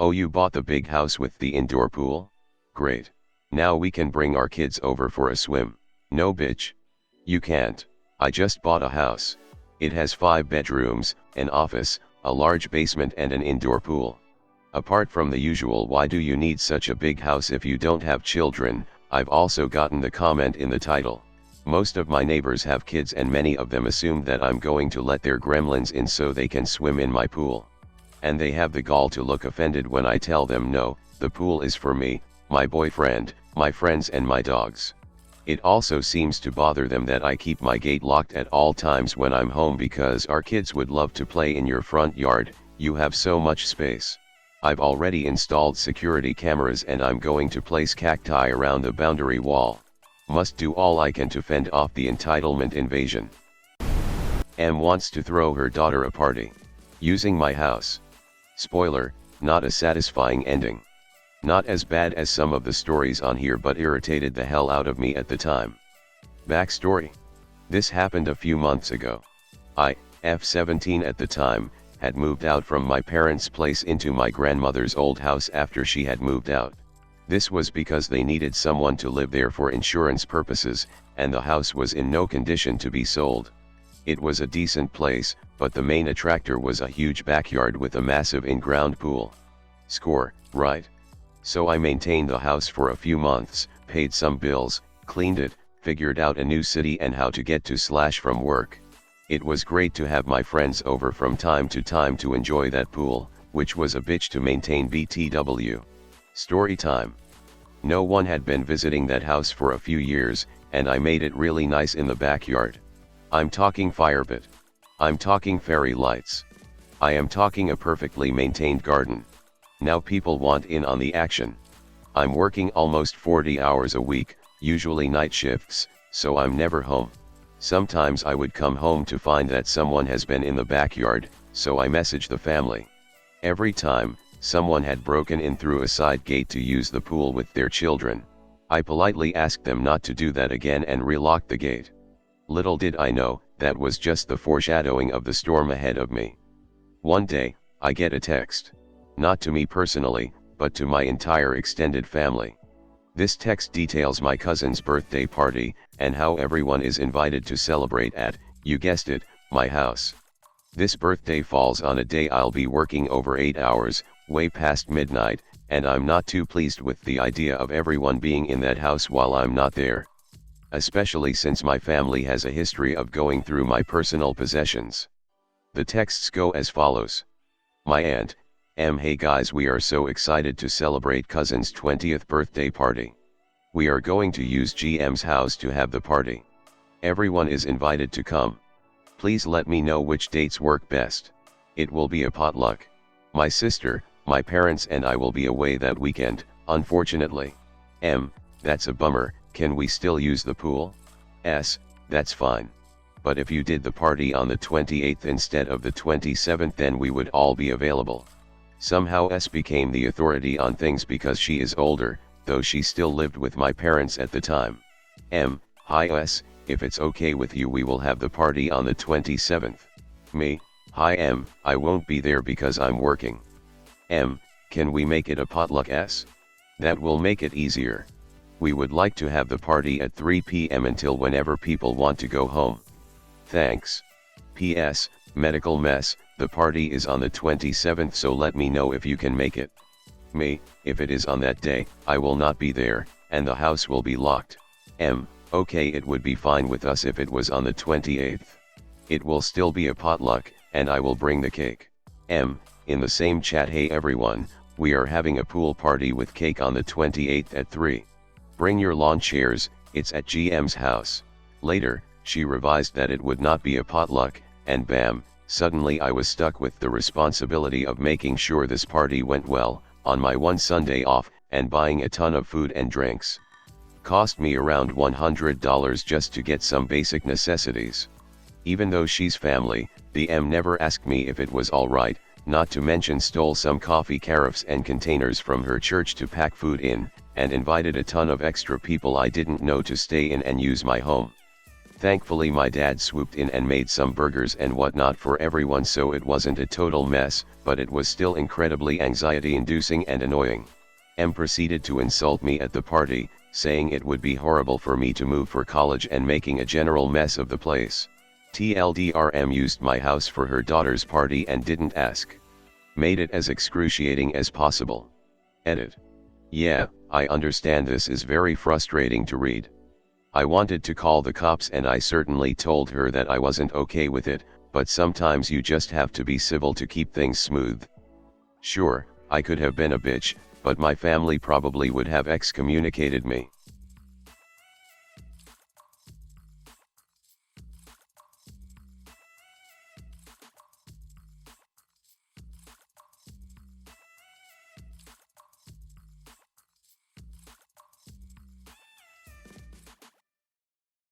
Oh, you bought the big house with the indoor pool? Great. Now we can bring our kids over for a swim. No bitch. You can't. I just bought a house. It has 5 bedrooms, an office, a large basement and an indoor pool. Apart from the usual why do you need such a big house if you don't have children, I've also gotten the comment in the title. Most of my neighbors have kids and many of them assume that I'm going to let their gremlins in so they can swim in my pool. And they have the gall to look offended when I tell them no, the pool is for me, my boyfriend, my friends and my dogs. It also seems to bother them that I keep my gate locked at all times when I'm home because our kids would love to play in your front yard, you have so much space. I've already installed security cameras and I'm going to place cacti around the boundary wall. Must do all I can to fend off the entitlement invasion. M wants to throw her daughter a party. Using my house. Spoiler, not a satisfying ending. Not as bad as some of the stories on here but irritated the hell out of me at the time. Backstory. This happened a few months ago. I, F17 at the time, had moved out from my parents' place into my grandmother's old house after she had moved out. This was because they needed someone to live there for insurance purposes, and the house was in no condition to be sold. It was a decent place, but the main attractor was a huge backyard with a massive in-ground pool. Score, right? So I maintained the house for a few months, paid some bills, cleaned it, figured out a new city and how to get to / from work. It was great to have my friends over from time to time to enjoy that pool, which was a bitch to maintain BTW. Story time. No one had been visiting that house for a few years, and I made it really nice in the backyard. I'm talking fire pit. I'm talking fairy lights. I am talking a perfectly maintained garden. Now people want in on the action. I'm working almost 40 hours a week, usually night shifts, so I'm never home. Sometimes I would come home to find that someone has been in the backyard, so I message the family. Every time, someone had broken in through a side gate to use the pool with their children. I politely asked them not to do that again and relocked the gate. Little did I know, that was just the foreshadowing of the storm ahead of me. One day, I get a text. Not to me personally, but to my entire extended family. This text details my cousin's birthday party, and how everyone is invited to celebrate at, you guessed it, my house. This birthday falls on a day I'll be working over 8 hours, way past midnight, and I'm not too pleased with the idea of everyone being in that house while I'm not there. Especially since my family has a history of going through my personal possessions. The texts go as follows. My aunt, hey guys, we are so excited to celebrate cousin's 20th birthday party. We are going to use GM's house to have the party. Everyone is invited to come. Please let me know which dates work best. It will be a potluck. My sister, my parents and I will be away that weekend, unfortunately. That's a bummer, can we still use the pool? That's fine. But if you did the party on the 28th instead of the 27th then we would all be available. Somehow S became the authority on things because she is older, though she still lived with my parents at the time. Hi S, if it's okay with you we will have the party on the 27th. Me, hi I won't be there because I'm working. Can we make it a potluck S? That will make it easier. We would like to have the party at 3 p.m. until whenever people want to go home. Thanks. P.S. Medical mess, the party is on the 27th so let me know if you can make it. Me, if it is on that day, I will not be there, and the house will be locked. Okay, it would be fine with us if it was on the 28th. It will still be a potluck, and I will bring the cake. In the same chat, hey everyone, we are having a pool party with cake on the 28th at 3. Bring your lawn chairs, it's at GM's house. Later, she revised that it would not be a potluck, and bam, suddenly I was stuck with the responsibility of making sure this party went well, on my one Sunday off, and buying a ton of food and drinks. Cost me around $100 just to get some basic necessities. Even though she's family, the never asked me if it was alright, not to mention stole some coffee carafes and containers from her church to pack food in, and invited a ton of extra people I didn't know to stay in and use my home. Thankfully my dad swooped in and made some burgers and whatnot for everyone, so it wasn't a total mess, but it was still incredibly anxiety-inducing and annoying. M proceeded to insult me at the party, saying it would be horrible for me to move for college and making a general mess of the place. TLDR, used my house for her daughter's party and didn't ask. Made it as excruciating as possible. Edit. Yeah, I understand this is very frustrating to read. I wanted to call the cops and I certainly told her that I wasn't okay with it, but sometimes you just have to be civil to keep things smooth. Sure, I could have been a bitch, but my family probably would have excommunicated me.